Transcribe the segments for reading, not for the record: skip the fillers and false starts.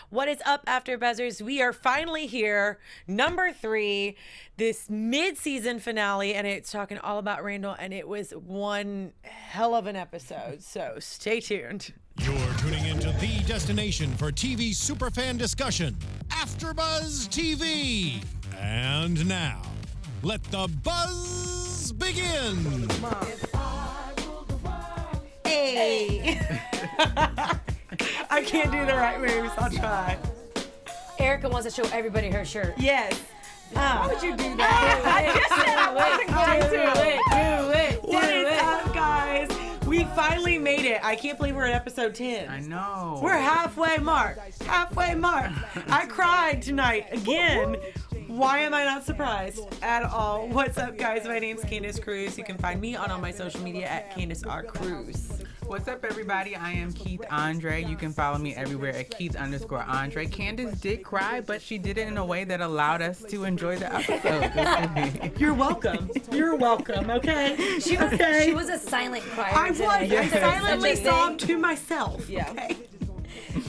What is up, AfterBuzzers? We are finally here, number 3, this mid-season finale, and it's talking all about Randall, and it was one hell of an episode, so stay tuned. You're tuning into the destination for TV superfan discussion, AfterBuzz TV. And now, let the buzz begin. Hey! I can't do the right moves. I'll try. Erica wants to show everybody her shirt. Yes. Why would you do that? I just said I wasn't going to. Do What it. is up, guys? We finally made it. I can't believe we're at episode 10. I know. We're halfway mark. I cried tonight again. Why am I not surprised at all? What's up, guys? My name's Candice Cruz. You can find me on all my social media at Candice R. Cruz. What's up, everybody? I am Keith Andre. You can follow me everywhere at Keith_Andre. Candice did cry, but she did it in a way that allowed us to enjoy the episode. You're welcome. You're welcome, okay? She was a silent crier. I was. today. I silently sobbed to myself. Yeah. Okay?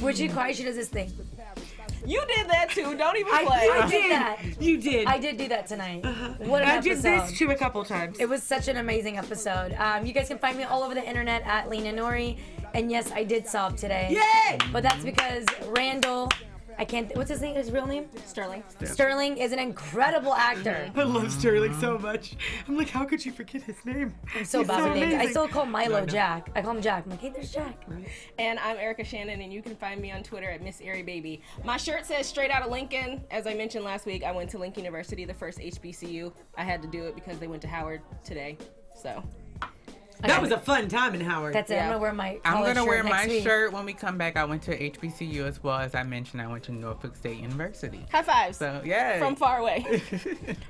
When she cries, she does this thing. You did that too. Don't even play. I did that. You did. I did do that tonight. What an I episode. did this too a couple times. It was such an amazing episode. You guys can find me all over the internet at Lina Noory. And yes, I did sob today. Yay! But that's because Randall, what's his name? His real name? Sterling. Sterling is an incredible actor. I love Sterling so much. I'm like, how could you forget his name? I'm so He's bad with names. I amazing. still call Milo Jack. I call him Jack. I'm like, hey, there's Jack. And I'm Erica Shannon, and you can find me on Twitter at Miss Airy Baby. My shirt says straight out of Lincoln. As I mentioned last week, I went to Lincoln University, the first HBCU. I had to do it because they went to Howard today. So. That was a fun time in Howard. That's it. Yeah. I'm going to wear my I'm college going to wear shirt my next week. shirt when we come back. I went to HBCU as well. As I mentioned, I went to Norfolk State University. High fives. So, yeah. From far away.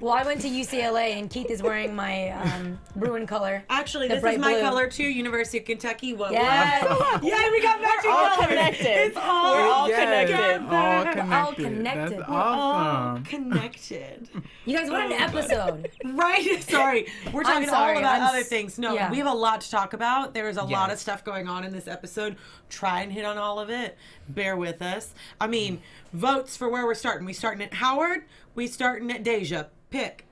Well, I went to UCLA, and Keith is wearing my Bruin color. Actually, The this bright is my blue. color too. University of Kentucky. What? Yes. Yeah, we got matching all colors. connected. It's all We're all Yes, connected. all connected. all connected. That's We're awesome. connected. You guys, what an episode. Right? Sorry. We're talking sorry, all about I'm other s- things. No, yeah. we have a lot to talk about. There's a lot of Yes. stuff going on in this episode. Try and hit on all of it. Bear with us. I mean, votes for where we're starting. We starting at Howard. We starting at Deja. Pick.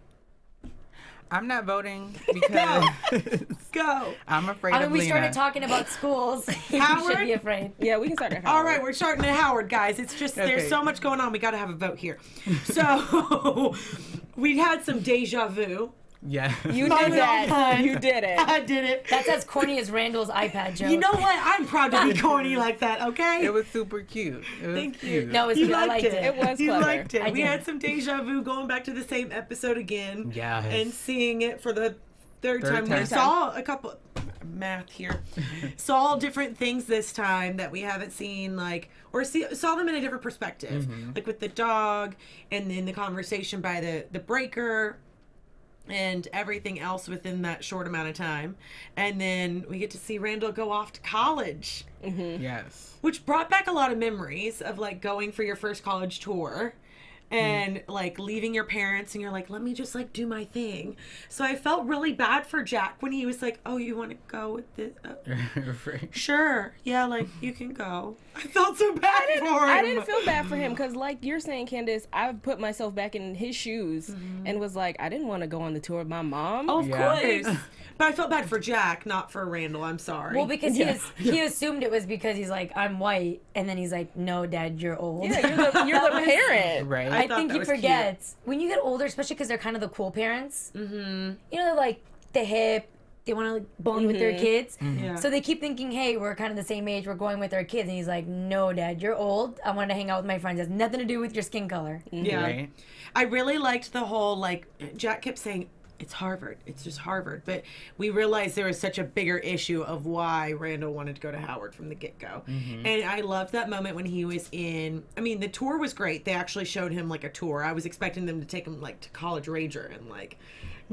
I'm not voting because Go. I'm afraid I mean, of we Lina. started talking about schools. You Howard? should be afraid. Yeah, we can start at Howard. All right, we're starting at Howard, guys. It's just there's Okay. so much going on. We got to have a vote here. So we had some deja vu. Yeah. You Fun did that. fun. You did it. I did it. That's as corny as Randall's iPad joke. You know what? I'm proud to be corny like that. Okay. It was super cute. It was Thank cute. you. No, it was You cute. I liked liked it. It was You clever. liked it. I We did. had some deja vu going back to the same episode again. Yes. And seeing it for the third time. We time. saw a couple math here. Saw different things this time that we haven't seen, like, or saw them in a different perspective. Like with the dog, and then the conversation by the breaker, and everything else within that short amount of time. And then we get to see Randall go off to college. Yes. Which brought back a lot of memories of like going for your first college tour and like leaving your parents and you're like, let me just like do my thing. So I felt really bad for Jack when he was like, oh, you want to go with this? Sure. Yeah, like you can go. I felt so bad for him. I didn't feel bad for him because, like you're saying, Candice, I put myself back in his shoes and was like, I didn't want to go on the tour with my mom. Of Yeah. course. But I felt bad for Jack, not for Randall. I'm sorry. Well, because he assumed it was because he's like, I'm white, and then he's like, no, Dad, you're old. Yeah, you're the parent. Right. I thought think that he was forgets when you get older, especially because they're kind of the cool parents. Mm-hmm. You know, they're like the hip. They want to like, bond with their kids. Yeah. So they keep thinking, hey, we're kind of the same age. We're going with our kids. And he's like, no, Dad, you're old. I want to hang out with my friends. It has nothing to do with your skin color. Yeah. Right. I really liked the whole, like, Jack kept saying, it's Harvard. It's just Harvard. But we realized there was such a bigger issue of why Randall wanted to go to Howard from the get-go. And I loved that moment when he was in, I mean, the tour was great. They actually showed him, like, a tour. I was expecting them to take him, like, to College Ranger and, like,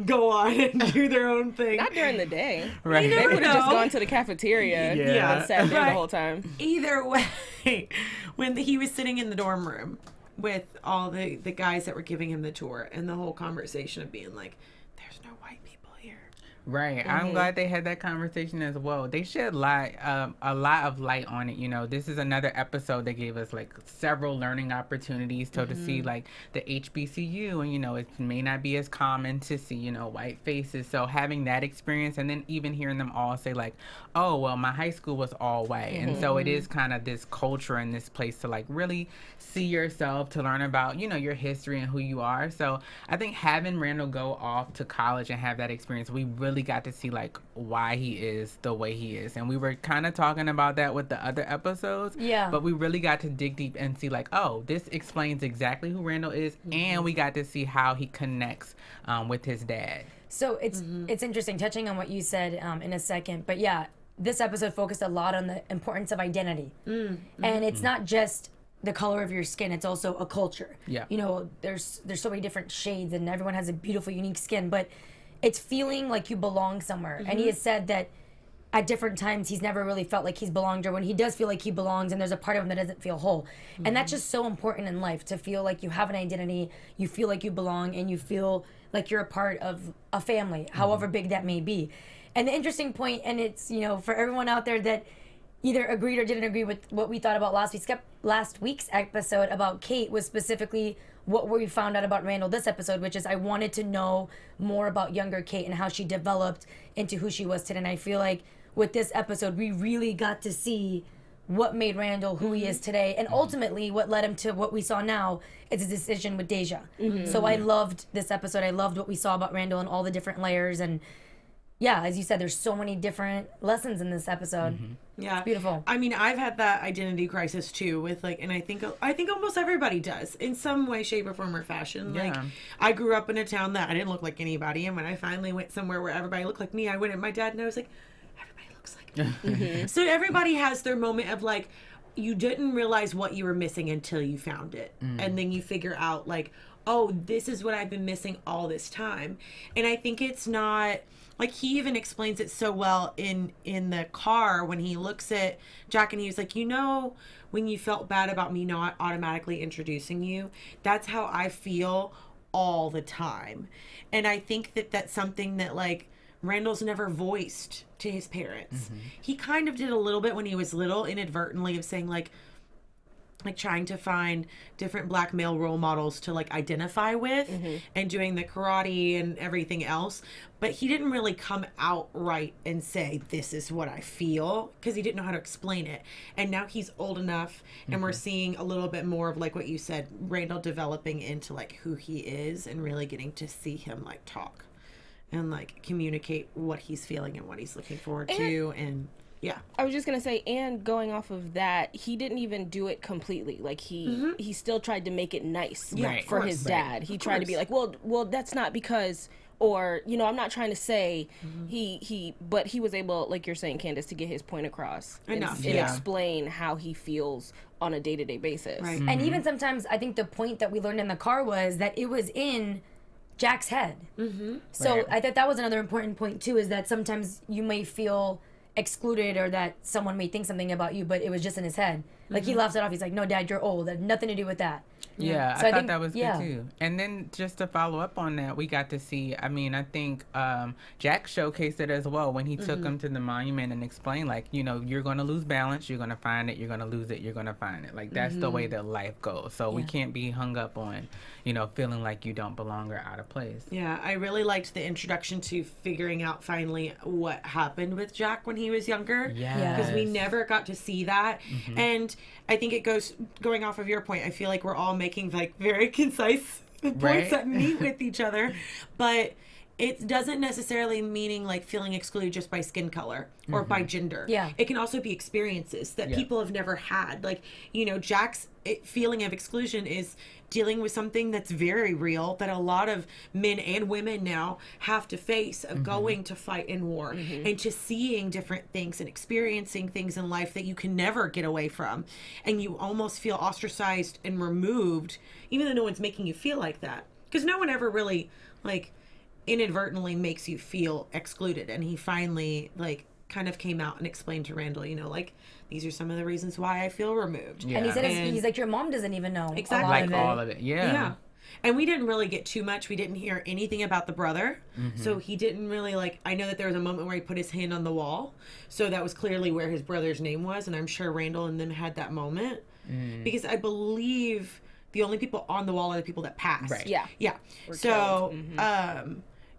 go on and do their own thing. Not during the day. Right. They would have just know. gone to the cafeteria Yeah. and sat there Right. the whole time. Either way, when he was sitting in the dorm room with all the guys that were giving him the tour and the whole conversation of being like, there's no white people here. Right. I'm glad they had that conversation as well. They shed light, a lot of light on it. You know, this is another episode that gave us like several learning opportunities to see like the HBCU, and you know, it may not be as common to see, you know, white faces. So having that experience, and then even hearing them all say like, oh, well, my high school was all white. And so it is kind of this culture in this place to like really see yourself, to learn about, you know, your history and who you are. So I think having Randall go off to college and have that experience, we really got to see like why he is the way he is. And we were kind of talking about that with the other episodes. Yeah. But we really got to dig deep and see like, oh, this explains exactly who Randall is. And we got to see how he connects with his dad. So it's interesting, touching on what you said in a second. But yeah, this episode focused a lot on the importance of identity. And it's not just the color of your skin, it's also a culture. Yeah. You know, there's so many different shades and everyone has a beautiful, unique skin, but it's feeling like you belong somewhere. And he has said that at different times he's never really felt like he's belonged, or when he does feel like he belongs and there's a part of him that doesn't feel whole. And that's just so important in life, to feel like you have an identity, you feel like you belong, and you feel like you're a part of a family, however big that may be. And the interesting point, and it's, you know, for everyone out there that either agreed or didn't agree with what we thought about last week's episode about Kate, was specifically what we found out about Randall this episode, which is I wanted to know more about younger Kate and how she developed into who she was today. And I feel like with this episode, we really got to see what made Randall who he is today, and ultimately what led him to what we saw now is his decision with Deja. So I loved this episode. I loved what we saw about Randall and all the different layers. And yeah, as you said, there's so many different lessons in this episode. Yeah, it's beautiful. I mean, I've had that identity crisis too, with like, and I think almost everybody does in some way, shape, or form or fashion. Yeah. Like, I grew up in a town that I didn't look like anybody, and when I finally went somewhere where everybody looked like me, I went at my dad and I was like, everybody looks like me. So everybody has their moment of like, you didn't realize what you were missing until you found it, and then you figure out like, oh, this is what I've been missing all this time. And I think it's not. Like, he even explains it so well in the car when he looks at Jack and he was like, you know, when you felt bad about me not automatically introducing you, that's how I feel all the time. And I think that that's something that, like, Randall's never voiced to his parents. He kind of did a little bit when he was little, inadvertently, of saying, like trying to find different black male role models to like identify with and doing the karate and everything else. But he didn't really come out right and say, this is what I feel, because he didn't know how to explain it. And now he's old enough and we're seeing a little bit more of like what you said, Randall developing into like who he is and really getting to see him like talk and like communicate what he's feeling and what he's looking forward to. And yeah. I was just gonna say, and going off of that, he didn't even do it completely. Like he still tried to make it nice for his dad. He tried to be like, well, that's not because, or you know, I'm not trying to say but he was able, like you're saying, Candice, to get his point across and explain how he feels on a day-to-day basis. Right. And even sometimes, I think the point that we learned in the car was that it was in Jack's head. So I thought that was another important point too, is that sometimes you may feel excluded or that someone may think something about you, but it was just in his head. Like he laughs it off. He's like, no, Dad, you're old. That had nothing to do with that. Yeah, So I thought think, that was good too. And then just to follow up on that, we got to see, I mean, I think Jack showcased it as well when he took him to the monument and explained, like, you know, you're going to lose balance, you're going to find it, you're going to lose it, you're going to find it. Like, that's the way that life goes. So we can't be hung up on, you know, feeling like you don't belong or out of place. Yeah, I really liked the introduction to figuring out finally what happened with Jack when he was younger. Yes. Because we never got to see that. And I think it going off of your point, I feel like we're all making like very concise points that meet with each other. But it doesn't necessarily meaning like feeling excluded just by skin color or by gender. Yeah. It can also be experiences that people have never had. Like, you know, Jack's feeling of exclusion is dealing with something that's very real that a lot of men and women now have to face, of going to fight in war and to seeing different things and experiencing things in life that you can never get away from. And you almost feel ostracized and removed, even though no one's making you feel like that. Because no one ever really, like, inadvertently makes you feel excluded. And he finally, like, kind of came out and explained to Randall, you know, like, these are some of the reasons why I feel removed. And he said, he's like, your mom doesn't even know. Exactly. A lot Like of it. all of it. Yeah. And we didn't really get too much. We didn't hear anything about the brother. So he didn't really I know that there was a moment where he put his hand on the wall. So that was clearly where his brother's name was. And I'm sure Randall and them had that moment. Because I believe the only people on the wall are the people that passed. Right. Yeah. Yeah. So,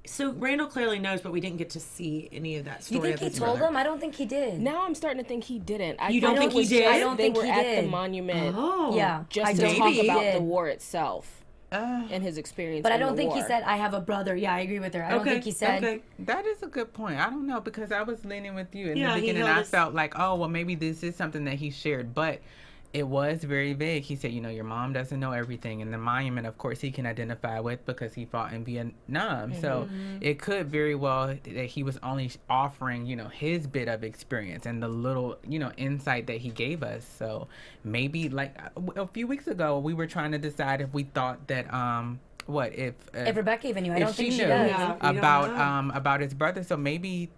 so Randall clearly knows, but we didn't get to see any of that You story. think he told them? I don't think he did. Now I'm starting to think he didn't. You don't think he did? I don't think they were he at did. the monument Oh. Yeah. just I to don't talk think he about did. the war itself and his experience. But I in don't the think he war. said, I have a brother. Yeah, I agree with her. I don't think he said. Okay. That is a good point. I don't know, because I was leaning with you in Yeah, the he beginning. held I us- felt like, oh, well, maybe this is something that he shared, but it was very vague. He said, your mom doesn't know everything, and the monument, of course, he can identify with because he fought in Vietnam. So it could very well that he was only offering, his bit of experience and the little, insight that he gave us. So maybe a few weeks ago, we were trying to decide if we thought that if Rebecca even knew. I if don't think she knew does. Yeah, we don't about his brother. So maybe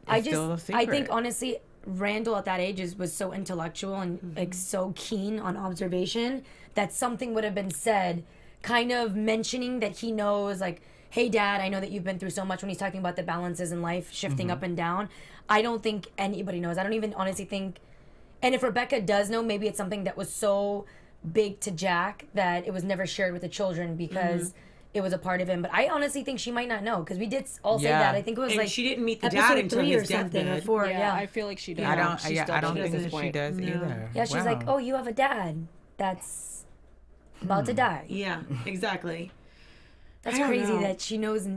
I still a just, I think secret. honestly, Randall at that age was so intellectual and so keen on observation that something would have been said, kind of mentioning that he knows, hey Dad, I know that you've been through so much, when he's talking about the balances in life shifting up and down. I don't think anybody knows. I don't even honestly think, and if Rebecca does know, maybe it's something that was so big to Jack that it was never shared with the children because it was a part of him. But I honestly think she might not know, because we did all say Yeah. that. I think it was And she didn't meet the dad episode until 3 his or something, or deathbed. 4. Yeah, I feel like she does. I don't. She Yeah, still I don't doesn't think at this she point. does No. either. Yeah, she's like, oh, you have a dad that's about to die. Yeah, exactly. That's I don't crazy know. that she knows.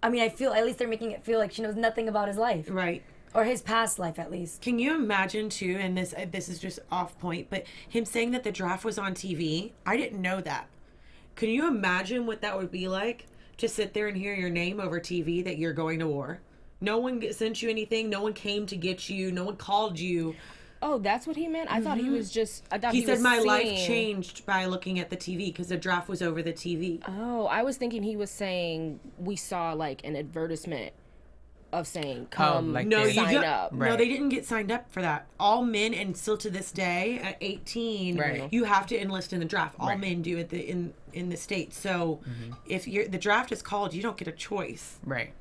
I mean, I feel, at least they're making it feel like she knows nothing about his life. Right. Or his past life, at least. Can you imagine too, and this is just off point, but him saying that the draft was on TV? I didn't know that. Can you imagine what that would be like to sit there and hear your name over TV that you're going to war? No one sent you anything. No one came to get you. No one called you. Oh, that's what he meant? I thought he was just... I thought He he said was my life seeing- changed by looking at the TV because the draft was over the TV. Oh, I was thinking he was saying we saw an advertisement of saying come like No, their- you sign don't- up. No, Right. they didn't get signed up for that. All men, and still to this day at 18, Right. you have to enlist in the draft. All Right. men do at in the States. So if the draft is called, you don't get a choice. Right.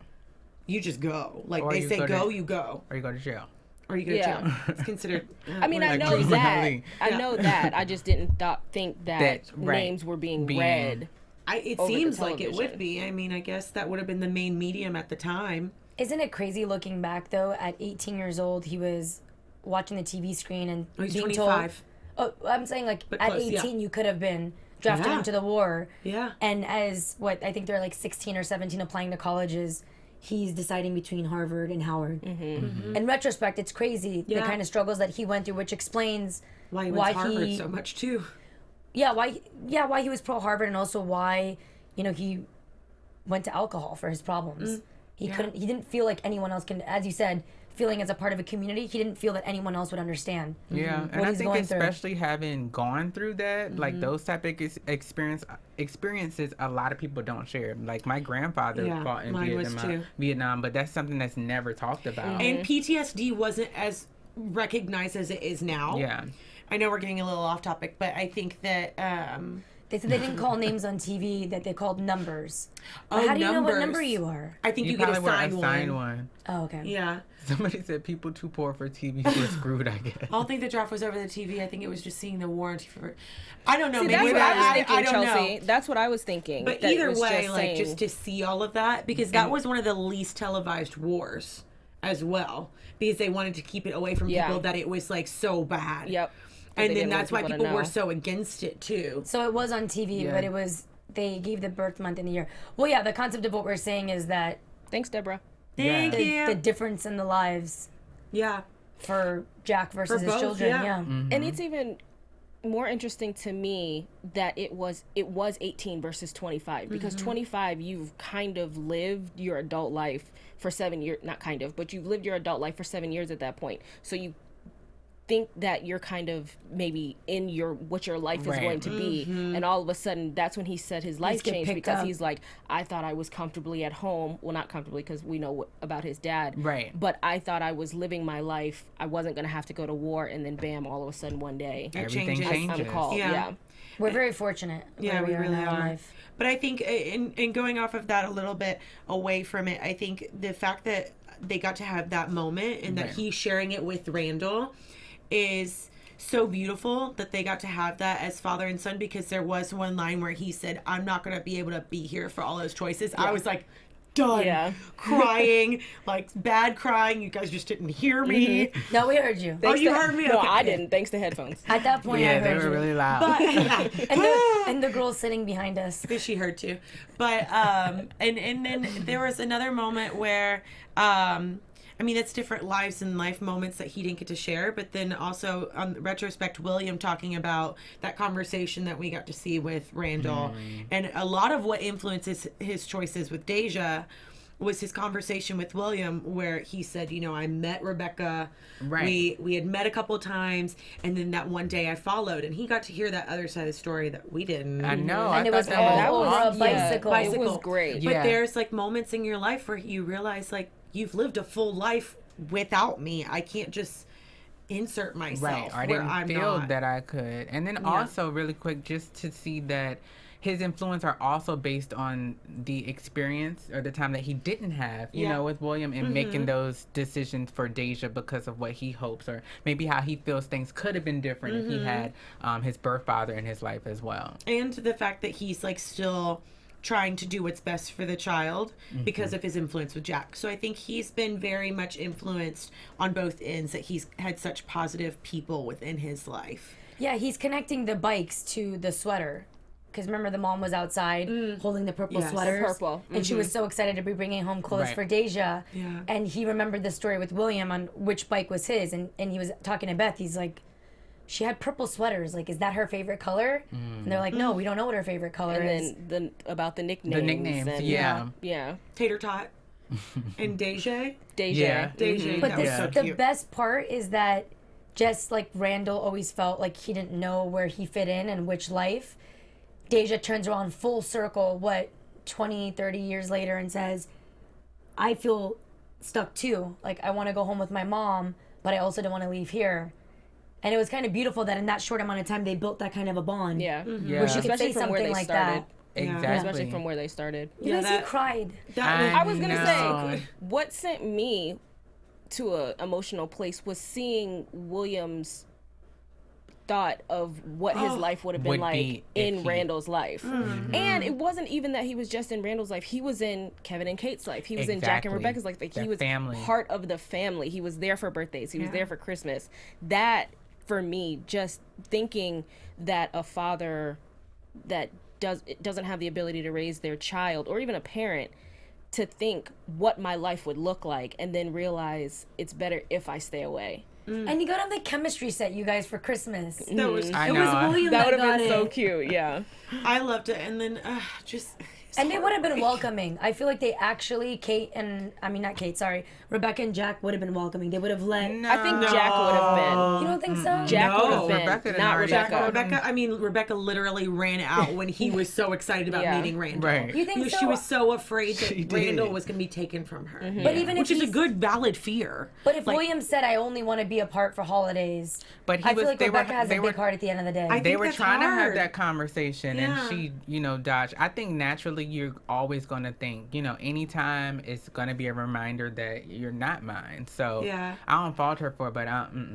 You just go. Like Or they you say, go to- go, you go, Or you go to jail. or you go to Yeah. jail. It's considered. I mean, I Like know Bruce that. Lee. I know that. I just didn't think that That- right. names were being Being- read. It over the seems like it would television. be. I mean, I guess that would have been the main medium at the time. Isn't it crazy looking back, though? At 18 years old, he was watching the TV screen and Oh, he's being 25. told... Oh, I'm saying, But at close, 18, yeah. you could have been drafted Yeah. into the war. Yeah. And as, I think they're 16 or 17 applying to colleges, he's deciding between Harvard and Howard. In retrospect, it's crazy, the Yeah. kind of struggles that he went through, which explains Why he went to Harvard so much too. why he was pro Harvard, and also why, he went to alcohol for his problems. He didn't feel like anyone else can, as you said, feeling as a part of a community, he didn't feel that anyone else would understand. Yeah, and what I he's think going through. especially having gone through that, those type of experiences, a lot of people don't share. Like my grandfather Yeah, fought in mine was too. Vietnam, but that's something that's never talked about. And PTSD wasn't as recognized as it is now. Yeah. I know we're getting a little off topic, but I think that They said they didn't call names on TV, that they called numbers. Oh, But how do you know what numbers. number you are? I think you, You get probably were assigned assigned one. one. Oh, okay. Yeah. Somebody said people too poor for TV were screwed, I guess. I don't think the draft was over the TV. I think it was just seeing the warranty for. I don't know. See, maybe that's what I was thinking, I don't Chelsea. know. That's what I was thinking. But that it either was way, saying- just to see all of that, because that was one of the least televised wars as well, because they wanted to keep it away from Yeah. people that it was so bad. Yep. And then They didn't that's want why people to people were know. so against it too. So it was on TV, Yeah. but it was, they gave the birth month in the year. Well, yeah, the concept of what we're saying is that Thanks, Deborah. Thank the you. difference in the lives Yeah. for Jack versus For his both, children. yeah. Yeah. And it's even more interesting to me that it was 18 versus 25, because 25 you've kind of lived your adult life for 7 years, not kind of, but you've lived your adult life for 7 years at that point. So think that you're kind of maybe in what your life is going to be, and all of a sudden that's when he said his life changed, because he's like, I thought I was comfortably at home. Well, not comfortably, because we know about his dad, right? But I thought I was living my life. I wasn't going to have to go to war, and then bam, all of a sudden one day everything changes. I'm called. Yeah. We're very fortunate. Yeah, we really are. Life. But I think in going off of that a little bit away from it, I think the fact that they got to have that moment and that he's sharing it with Randall is so beautiful, that they got to have that as father and son, because there was one line where he said, I'm not going to be able to be here for all those choices. I was like, done. Crying, like bad crying. You guys just didn't hear me. No, we heard you. You heard me? No, Okay. I didn't, thanks to headphones. At that point, I heard they were you. really loud. But, And the girl sitting behind us. she heard too. But and then there was another moment where I mean, that's different lives and life moments that he didn't get to share. But then also, on retrospect, William talking about that conversation that we got to see with Randall. And a lot of what influences his choices with Deja was his conversation with William, where he said, you know, I met Rebecca. Right. We had met a couple of times, and then that one day I followed, and he got to hear that other side of the story that we didn't. I know. And I it was thought all that over a awesome. bicycle. It was great. But Yeah. there's like moments in your life where you realize, like, you've lived a full life without me. I can't just insert myself Right. I where didn't I'm feel not. that I could. And then also, really quick, just to see that his influence are also based on the experience or the time that he didn't have, you know, with William, and making those decisions for Deja because of what he hopes, or maybe how he feels things could have been different if he had his birth father in his life as well. And the fact that he's like still trying to do what's best for the child because of his influence with Jack. So I think he's been very much influenced on both ends, that he's had such positive people within his life. Yeah, he's connecting the bikes to the sweater. Because remember, the mom was outside holding the purple sweaters. Purple. And she was so excited to be bringing home clothes for Deja. Yeah. And he remembered the story with William on which bike was his. And he was talking to Beth. He's like, she had purple sweaters. Like, is that her favorite color? And they're like, no, we don't know what her favorite color is. And then about the nicknames. The nicknames, and, yeah. Tater Tot and Deja. Deja. Yeah. Deja, But that was so the cute. best part is that just like Randall always felt like he didn't know where he fit in and which life, Deja turns around full circle, 20, 30 years later, and says, I feel stuck too. Like, I want to go home with my mom, but I also don't want to leave here. And it was kind of beautiful that in that short amount of time, they built that kind of a bond. Yeah. Where she could say something like that. Exactly. Especially from where they started. You guys, he cried. I was gonna know. say, what sent me to a emotional place was seeing William's thought of what his life would have been like in Randall's life. And it wasn't even that he was just in Randall's life. He was in Kevin and Kate's life. He was in Jack and Rebecca's life. Like, he was part of the family. He was there for birthdays. He was there for Christmas. That, for me, just thinking that a father that doesn't have the ability to raise their child, or even a parent, to think what my life would look like and then realize it's better if I stay away. And you got on the chemistry set, you guys, for Christmas. That was, It was William That that would have got been it. so cute, yeah. I loved it. And then just... And they would have been welcoming. I feel like they actually, Rebecca and Jack would have been welcoming. They would have let... I think Jack would have been. You don't think so? Jack would have been, Rebecca not didn't Rebecca. Rebecca, I mean, Rebecca literally ran out when he was so excited about meeting Randall. Right. You think so? She was so afraid She that did. Randall was going to be taken from her. But even Which if is a he's- good, valid fear. But if Like, William said, I only want to be apart for holidays, But he I feel was- like they were- Rebecca has they a were- big heart at the end of the day. I They think were that's trying to have hard. that conversation, Yeah. and she, dodged. I think naturally you're always going to think, anytime it's going to be a reminder that you're not mine. So Yeah. I don't fault her for it, but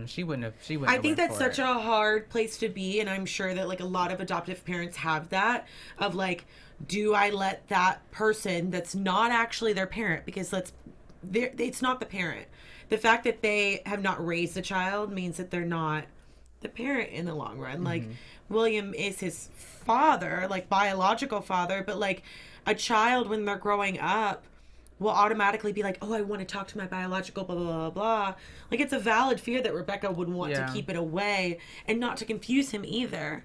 she wouldn't have. I think that's such a hard place to be, and I'm sure that like a lot of adoptive parents have that of like, do I let that person that's not actually their parent, because it's not the parent. The fact that they have not raised the child means that they're not the parent in the long run. Like, William is his father, like biological father, but like a child when they're growing up will automatically be like, oh, I want to talk to my biological blah, blah, blah, blah. Like, it's a valid fear that Rebecca would want to keep it away and not to confuse him either.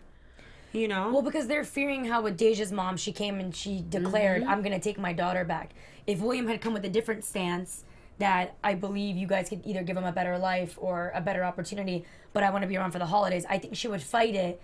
Well, because they're fearing how with Deja's mom, she came and she declared, I'm going to take my daughter back. If William had come with a different stance, that I believe you guys could either give him a better life or a better opportunity, but I want to be around for the holidays. I think she would fight it,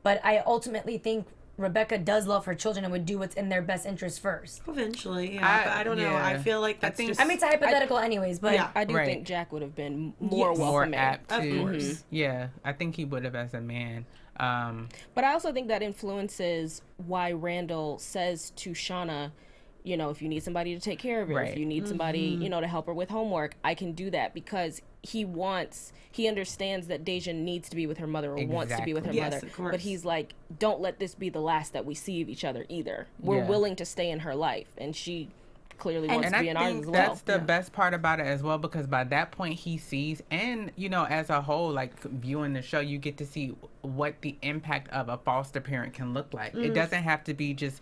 but I ultimately think Rebecca does love her children and would do what's in their best interest first. Eventually, yeah. But I don't know. I feel like that's just... I mean, it's a hypothetical anyways, but... Yeah. I do think Jack would have been more apt to. Of course. Yeah, I think he would have as a man. But I also think that influences why Randall says to Shauna, you know, if you need somebody to take care of her, if you need somebody, you know, to help her with homework, I can do that, because he understands that Deja needs to be with her mother or wants to be with her mother. Of course. But he's like, don't let this be the last that we see of each other either. We're willing to stay in her life, and she clearly wants to be in ours as well. That's the best part about it as well, because by that point he sees, and you know, as a whole, like viewing the show, you get to see what the impact of a foster parent can look like. It doesn't have to be just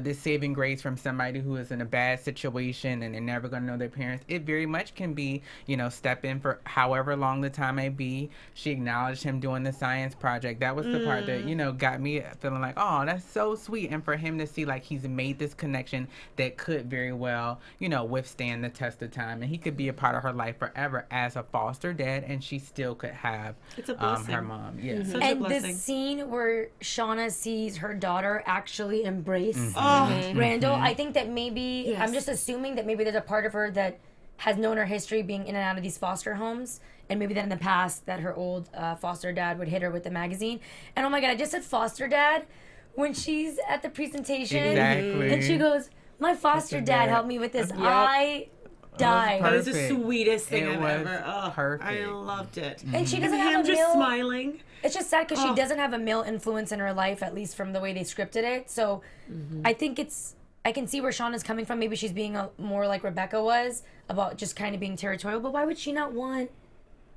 this saving grace from somebody who is in a bad situation and they're never going to know their parents. It very much can be, you know, step in for however long the time may be. She acknowledged him doing the science project. That was the part that, you know, got me feeling like, oh, that's so sweet. And for him to see like he's made this connection that could very well, you know, withstand the test of time, and he could be a part of her life forever as a foster dad, and she still could have her mom. Yeah. And this scene where Shauna sees her daughter actually embrace Randall, I think that maybe, I'm just assuming that maybe there's a part of her that has known her history being in and out of these foster homes, and maybe that in the past that her old foster dad would hit her with the magazine. And oh my God, I just said foster dad when she's at the presentation. Exactly. And she goes, my foster dad helped me with this. I died. That was the sweetest thing It I've was ever. Oh, perfect. I loved it. And she doesn't Him have a just male... smiling. It's just sad because she doesn't have a male influence in her life, at least from the way they scripted it. So I think I can see where Shauna's coming from. Maybe she's being more like Rebecca was, about just kind of being territorial. But why would she not want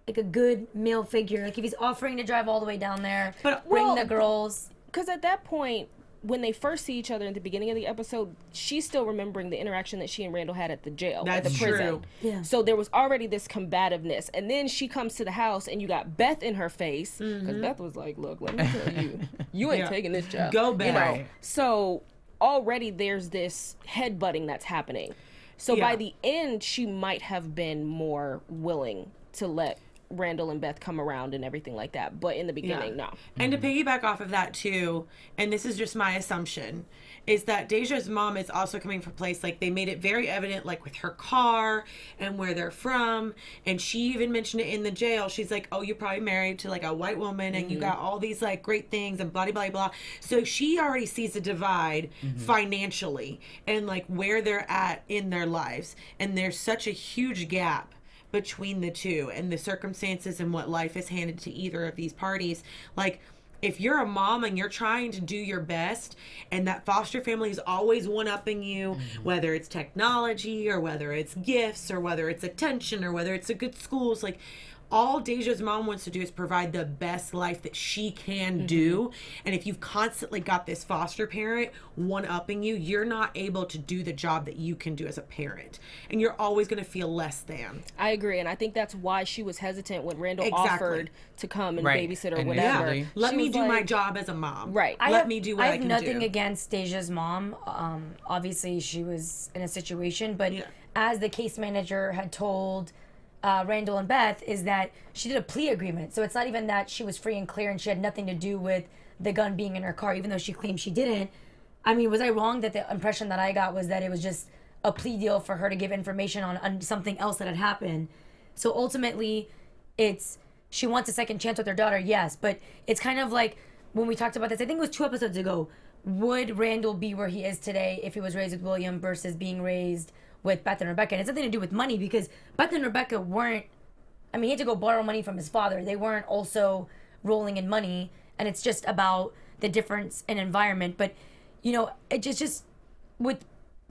like a good male figure? Like if he's offering to drive all the way down there, bring the girls. Because at that point, when they first see each other in the beginning of the episode, she's still remembering the interaction that she and Randall had at the jail, at the prison. True. Yeah. So there was already this combativeness. And then she comes to the house and you got Beth in her face. Because Beth was like, look, let me tell you, you ain't taking this job. Go Beth. You know? So already there's this headbutting that's happening. So by the end, she might have been more willing to let Randall and Beth come around and everything like that, but in the beginning, no. And to piggyback off of that too, and this is just my assumption, is that Deja's mom is also coming from a place, like they made it very evident, like with her car and where they're from, and she even mentioned it in the jail. She's like, oh, you're probably married to like a white woman and you got all these like great things and blah blah blah. So she already sees a divide financially and like where they're at in their lives, and there's such a huge gap between the two and the circumstances and what life has handed to either of these parties. Like if you're a mom and you're trying to do your best and that foster family is always one-upping you, whether it's technology or whether it's gifts or whether it's attention or whether it's a good schools, like all Deja's mom wants to do is provide the best life that she can do. And if you've constantly got this foster parent one-upping you, you're not able to do the job that you can do as a parent. And you're always going to feel less than. I agree. And I think that's why she was hesitant when Randall offered to come and babysit or whatever. Yeah. Let me do my job as a mom. Right. Let me do what I can do. I have nothing against Deja's mom. Obviously, she was in a situation. But as the case manager had told Randall and Beth, is that she did a plea agreement. So it's not even that she was free and clear and she had nothing to do with the gun being in her car, even though she claimed she didn't. I mean, was I wrong that the impression that I got was that it was just a plea deal for her to give information on something else that had happened? So ultimately, she wants a second chance with her daughter, yes. But it's kind of like when we talked about this, I think it was 2 episodes ago, would Randall be where he is today if he was raised with William versus being raised with Beth and Rebecca? And it's nothing to do with money, because Beth and Rebecca weren't, I mean, he had to go borrow money from his father. They weren't also rolling in money, and it's just about the difference in environment. But, you know, it just with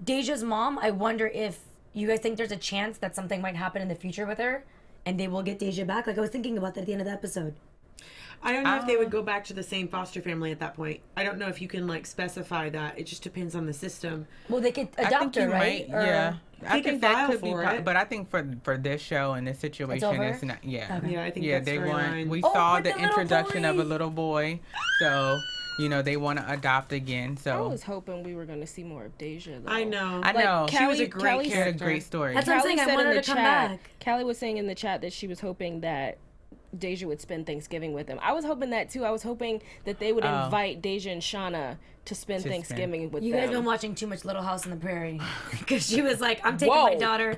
Deja's mom, I wonder if you guys think there's a chance that something might happen in the future with her and they will get Deja back. Like, I was thinking about that at the end of the episode. I don't know if they would go back to the same foster family at that point. I don't know if you can like specify that. It just depends on the system. Well, they could adopt her, right? I think that could be but I think for this show and this situation, it's not. Yeah, I think they want. We saw the introduction of a little boy, so You know, they want to adopt again. I So was hoping we were going to see more of Deja, though. I know. I know. She was a great Callie- She had a character. great story. That's what I'm saying. I said want in her the to come chat- back. Callie was saying in the chat that she was hoping that Deja would spend Thanksgiving with him. I was hoping that too. I was hoping that they would invite Deja and Shauna to spend Thanksgiving with You them. guys been watching too much Little House on the Prairie. Because she was like, I'm taking Whoa. my daughter.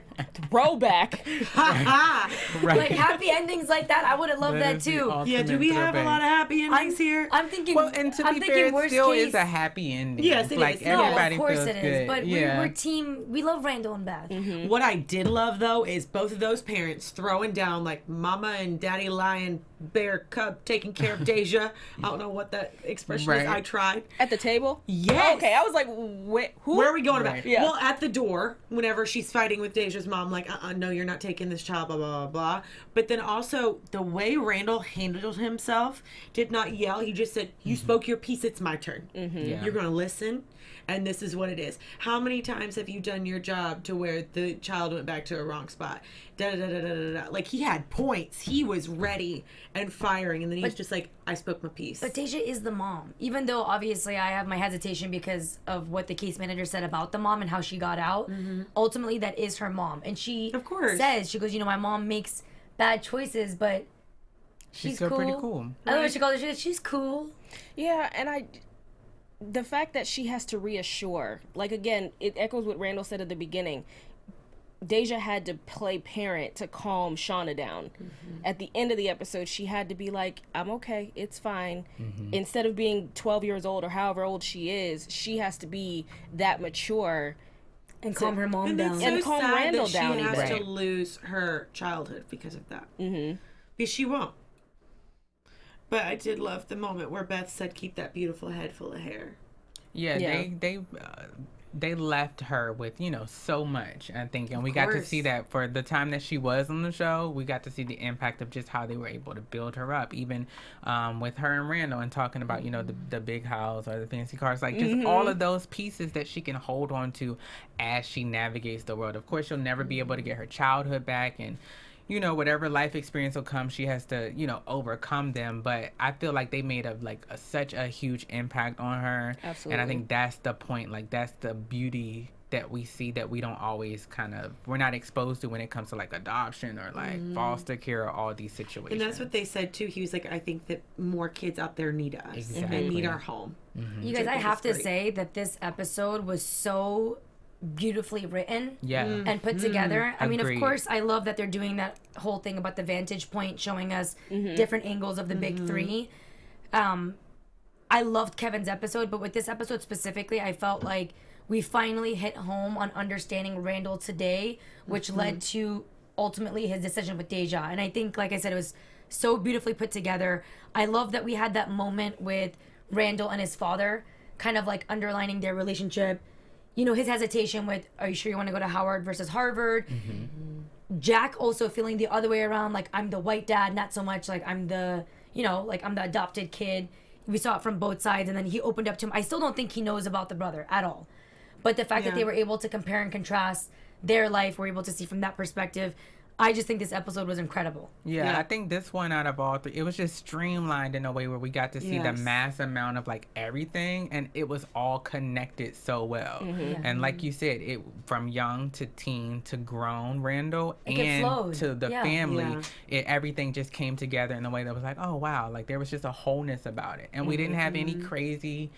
Throwback. Right. Like, happy endings like that. I would have loved that is the too. Yeah, do we have a lot of happy endings here? I'm thinking, Well, and to I'm be thinking fair, it worst still case. is a happy ending. Yes, it like, is. No, everybody of course feels it is. good. But yeah. we're team. We love Randall and Beth. What I did love though is both of those parents throwing down like Mama and Daddy Lion Bear Cub taking care of Deja. I don't know what that expression is. Right. I tried. At the table? Yes. Okay, I was like, who? Where are we going Right. about? Yeah. Well, at the door, whenever she's fighting with Deja's mom, like, no, you're not taking this child, blah, blah, blah, blah. But then also, the way Randall handled himself, did not yell. He just said, you spoke your piece, it's my turn. Yeah. You're going to listen, and this is what it is. How many times have you done your job to where the child went back to a wrong spot? Da, da, da, da, da, da. Like, he had points. He was ready and firing, and then he was just like, I spoke my piece. But Deja is the mom. Even though obviously I have my hesitation because of what the case manager said about the mom and how she got out. Ultimately, that is her mom. And she Of course. says, she goes, my mom makes bad choices, but she's still cool. pretty cool. I love what she calls her. She's cool. Yeah, and the fact that she has to reassure, like, again, it echoes what Randall said at the beginning. Deja had to play parent to calm Shauna down. At the end of the episode, she had to be like, I'm okay, it's fine. Instead of being 12 years old or however old she is, she has to be that mature. And calm her mom And down. that's so And calm sad Randall that down she has even. to lose her childhood because of that. Because she won't. But I did love the moment where Beth said, keep that beautiful head full of hair. Yeah, Yeah. they left her with so much, I think, and we got to course. see that for the time that she was on the show. We got to see the impact of just how they were able to build her up, even with her and Randall, and talking about the big house or the fancy cars, like just all of those pieces that she can hold on to as she navigates the world. Of course, she'll never be able to get her childhood back, and whatever life experience will come, she has to, overcome them. But I feel like they made such a huge impact on her. Absolutely. And I think that's the point. Like, that's the beauty that we see that we don't always we're not exposed to when it comes to like adoption or like foster care or all these situations. And that's what they said too. He was like, I think that more kids out there need us Exactly. and need our home. You guys, I have to say that this episode was so beautifully written and put together. I mean, of Agreed. course, I love that they're doing that whole thing about the vantage point, showing us different angles of the big three. I loved Kevin's episode, but with this episode specifically, I felt like we finally hit home on understanding Randall today, which led to ultimately his decision with Deja. And I think, like I said, it was so beautifully put together. I love that we had that moment with Randall and his father, kind of like underlining their relationship. His hesitation with, are you sure you want to go to Howard versus Harvard? Jack also feeling the other way around, like, I'm the white dad, not so much like I'm the, I'm the adopted kid. We saw it from both sides, and then he opened up to him. I still don't think he knows about the brother at all. But the fact that they were able to compare and contrast their life, we're able to see from that perspective. I just think this episode was incredible. Yeah, I think this one out of all three, it was just streamlined in a way where we got to see the mass amount of like everything, and it was all connected so well. And like you said, it from young to teen to grown Randall and flowed. to the Yeah. family, everything just came together in a way that was like, oh wow, like there was just a wholeness about it, and we didn't have any crazy,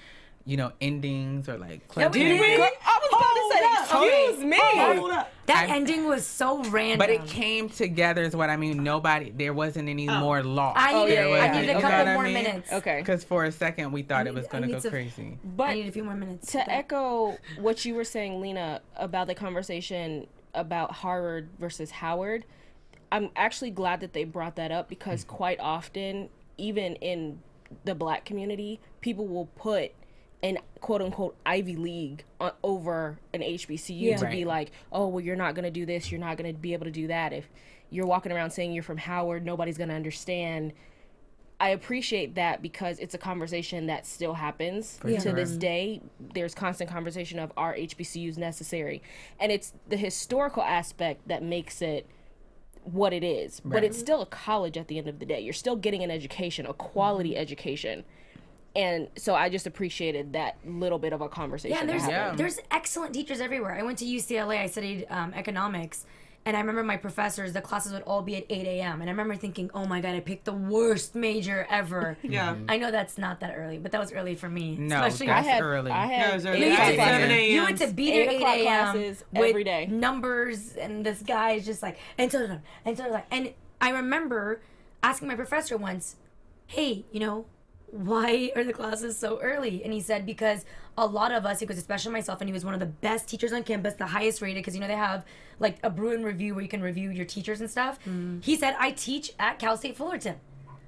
endings or like. we did. I was about to say, excuse me. Hold up. That ending was so random. But it came together is what I mean. There wasn't any more loss. I needed, There I wasn't- needed a you know couple what I more mean? minutes. Okay. Because for a second we thought it was going to I go need to- crazy. I But need a few more minutes. to echo what you were saying, Lina, about the conversation about Harvard versus Howard, I'm actually glad that they brought that up because quite often, even in the Black community, people will put an quote-unquote Ivy League over an HBCU to be like, oh, well, you're not going to do this, you're not going to be able to do that. If you're walking around saying you're from Howard, nobody's going to understand. I appreciate that because it's a conversation that still happens to this day. There's constant conversation of, are HBCUs necessary? And it's the historical aspect that makes it what it is. But it's still a college at the end of the day. You're still getting an education, a quality education. And so I just appreciated that little bit of a conversation. Yeah, there's excellent teachers everywhere. I went to UCLA. I studied economics. And I remember my professors, the classes would all be at 8 a.m. And I remember thinking, oh my God, I picked the worst major ever. Yeah. I know that's not that early, but that was early for me. No, especially that's early. I had it was early. You I had had 7 a.m. You went to be there 8 a.m. classes with every day. numbers, and this guy is just like, and I remember asking my professor once, hey, why are the classes so early? And he said, because a lot of us, because especially myself, and he was one of the best teachers on campus, the highest rated, because they have like a Bruin review where you can review your teachers and stuff. He said, I teach at Cal State Fullerton,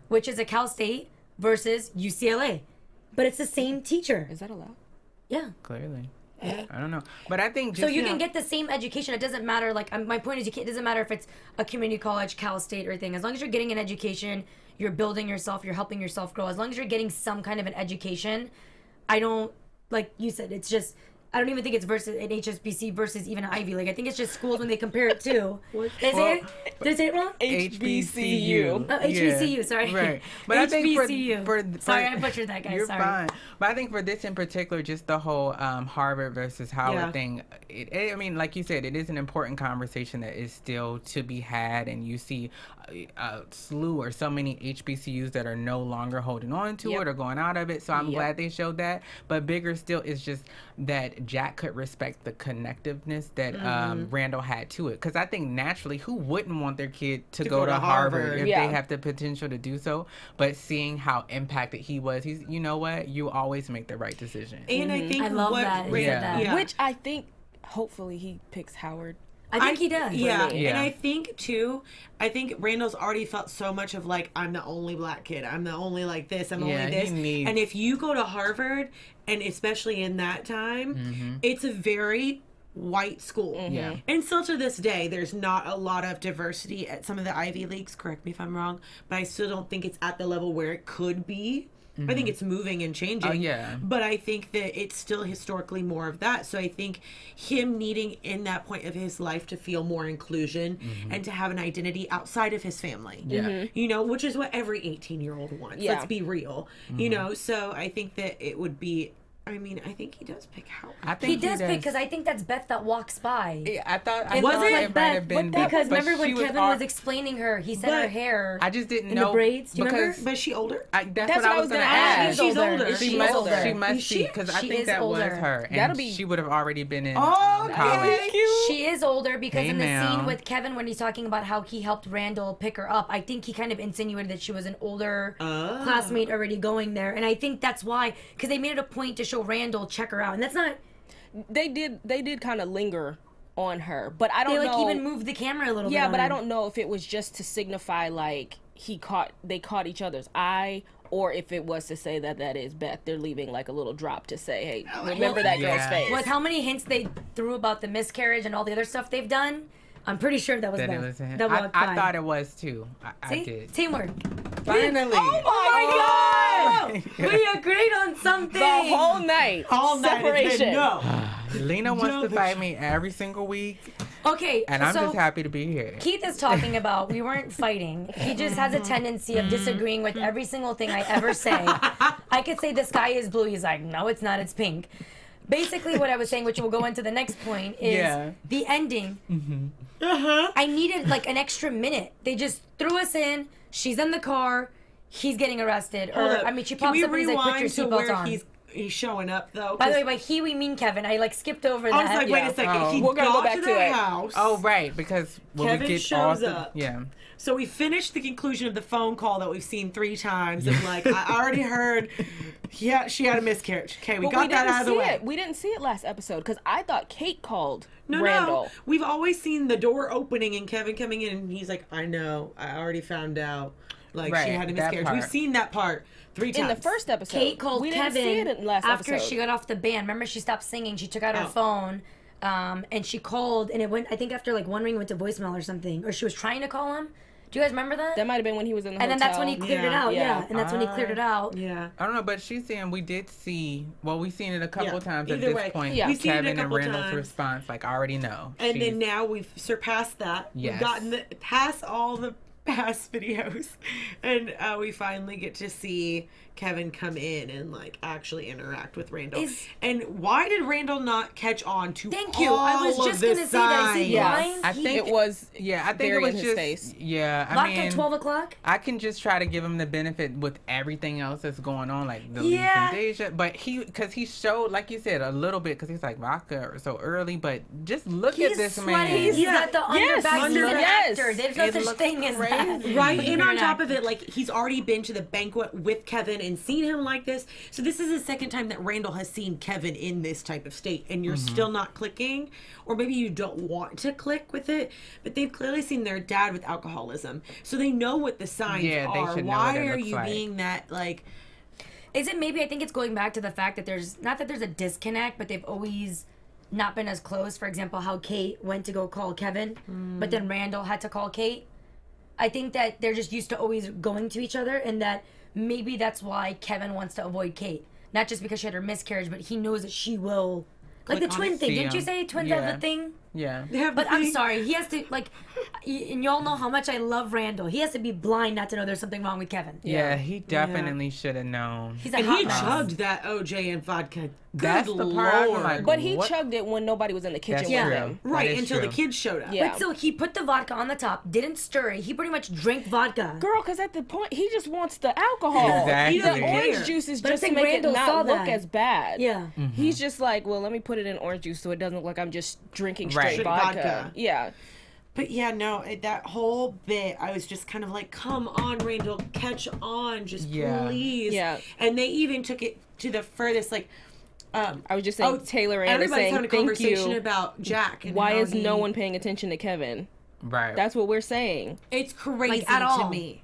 which is a Cal State versus UCLA, but it's the same teacher. Is that allowed? Yeah. Clearly. I don't know, but I think just, So you can get the same education. It doesn't matter. Like my point is, it doesn't matter if it's a community college, Cal State, or anything. As long as you're getting an education, you're building yourself, you're helping yourself grow. As long as you're getting some kind of an education, I don't, like you said, it's just, I don't even think it's versus an HSBC versus even an Ivy League. I think it's just schools when they compare it to. Did I say it wrong? HBCU. Oh, HBCU, sorry. Right. But I think for sorry, I butchered that, guys. You're sorry. fine. But I think for this in particular, just the whole Harvard versus Howard thing, I mean, like you said, it is an important conversation that is still to be had. And you see a slew or so many HBCUs that are no longer holding on to it or going out of it. So I'm glad they showed that. But bigger still is just that Jack could respect the connectiveness that Randall had to it. Because I think naturally, who wouldn't want their kid to go to Harvard if they have the potential to do so? But seeing how impacted he was, he's, you know what? You always make the right decision. And I think I love that. He said that. Yeah. Which I think, hopefully, he picks Howard. I think he does. Yeah. Yeah. And I think too, Randall's already felt so much of like, I'm the only black kid. I'm the only like this. I'm only this. And if you go to Harvard, and especially in that time, it's a very white school. Yeah. And still to this day, there's not a lot of diversity at some of the Ivy Leagues. Correct me if I'm wrong, but I still don't think it's at the level where it could be. I think it's moving and changing. But I think that it's still historically more of that. So I think him needing in that point of his life to feel more inclusion and to have an identity outside of his family. Which is what every 18-year-old wants. Let's be real. So I think that it would be, I think he does pick Howard. I think he does pick, because I think that's Beth that walks by. Yeah, I thought It it might have been Beth. Because remember when she Kevin was explaining her, he said her hair. I just didn't in know the braids. Do you remember? But is she older? That's what I was going to ask. She's older. She must be, because I think that was her. And she would have already been in college. She is older because in the scene with Kevin when he's talking about how he helped Randall pick her up, I think he kind of insinuated that she was an older classmate already going there. And I think that's why, because they made it a point to show Randall check her out. And that's not... They did kind of linger on her, but I don't know. They even moved the camera a little bit. Yeah, but I I don't know if it was just to signify like they caught each other's eye, or if it was to say that is Beth. They're leaving like a little drop to say, hey, remember that girl's face. With how many hints they threw about the miscarriage and all the other stuff they've done, I'm pretty sure that was Beth. I thought it was too. I did. Teamwork. Finally. Oh my God! We agreed on something. The whole night. Separation. Lena wants to fight me every single week. Okay. And I'm just happy to be here. Keith is talking about we weren't fighting. He just has a tendency of disagreeing with every single thing I ever say. I could say the sky is blue. He's like, no, it's not. It's pink. Basically, what I was saying, which will go into the next point, is the ending. I needed like an extra minute. They just threw us in. She's in the car. He's getting arrested. She pops up and he's like, put your seatbelt on. He's showing up though. By the way, by he we mean Kevin. I skipped over that. I was like, wait a second. We're gonna go back to the house. Oh right, because Kevin shows up. Yeah. So we finished the conclusion of the phone call that we've seen 3 times. And like, I already heard, she had a miscarriage. Okay, we got that out of the way. We didn't see it last episode because I thought Kate called Randall. No, we've always seen the door opening and Kevin coming in, and he's like, I know, I already found out. Like, she had a miscarriage. We've seen that part 3 times. In the first episode. Kate called didn't Kevin see it in last after episode. she got off the band. Remember, she stopped singing. She took out her phone, and she called, and it went, I think after like one ring, went to voicemail or something. Or she was trying to call him. Do you guys remember that? That might have been when he was in the hotel. And then that's when he cleared it out. Yeah. And that's when he cleared it out. Yeah. I don't know, but she's saying we did see, we've seen it a couple times at Either this way. point. We've seen it a Kevin and couple Randall's times. response, like, I already know. And then now we've surpassed that. Yes. We've gotten past all the past videos, and we finally get to see Kevin come in and like actually interact with Randall. And why did Randall not catch on to Thank you. all I was just of gonna the say that. Is he signs? blind? I think It was I think very it was in his just face. Yeah, I Vodka mean, at 12 o'clock? I can just try to give him the benefit with everything else that's going on, like the Yeah. and Deja. But because he showed, like you said, a little bit, because he's like vodka so early. But just look at this sweating. man. He's got the Yes, underback. He's an yes. actor. There's no It such looks thing as that. crazy. Right, You're and on an top of actor. it, like, he's already been to the banquet with Kevin and seen him like this. So this is the second time that Randall has seen Kevin in this type of state, and you're still not clicking, or maybe you don't want to click with it, but they've clearly seen their dad with alcoholism, so they know what the signs Yeah, they are. should know Why what it are looks you like. being that, like... Is it maybe, I think it's going back to the fact that there's, not that there's a disconnect, but they've always not been as close. For example, how Kate went to go call Kevin, but then Randall had to call Kate. I think that they're just used to always going to each other, and that maybe that's why Kevin wants to avoid Kate. Not just because she had her miscarriage, but he knows that she will. Like the Click on twin it, thing. see Didn't you him. say twins Yeah. have the thing? Yeah. They have But the I'm thing- sorry, he has to, like, and y'all know how much I love Randall. He has to be blind not to know there's something wrong with Kevin. Yeah, he definitely should have known. He's a And hot he mess. chugged that OJ and vodka. That's Good the part I'm Lord. like, But he What? chugged it when nobody was in the kitchen That's with true. him. That Right, is until the true. kids showed up. Yeah. But still, he put the vodka on the top, didn't stir it. He pretty much drank vodka. Girl, because at the point, he just wants the alcohol. Exactly. The He doesn't orange care. juice is But I'm just to saying make Randall it saw not look that. as bad. Yeah. He's just like, well, let me put it in orange juice so it doesn't look like I'm just drinking Right. straight Straight vodka. vodka. Yeah. But yeah, no, that whole bit, I was just kind of like, come on, Randall, catch on, just Yeah. please. Yeah. And they even took it to the furthest, like, I was just saying, Taylor Ann is everybody's saying, having a thank conversation you. about Jack. And Why how is no he- one paying attention to Kevin? Right. That's what we're saying. It's crazy Like, at to all. me.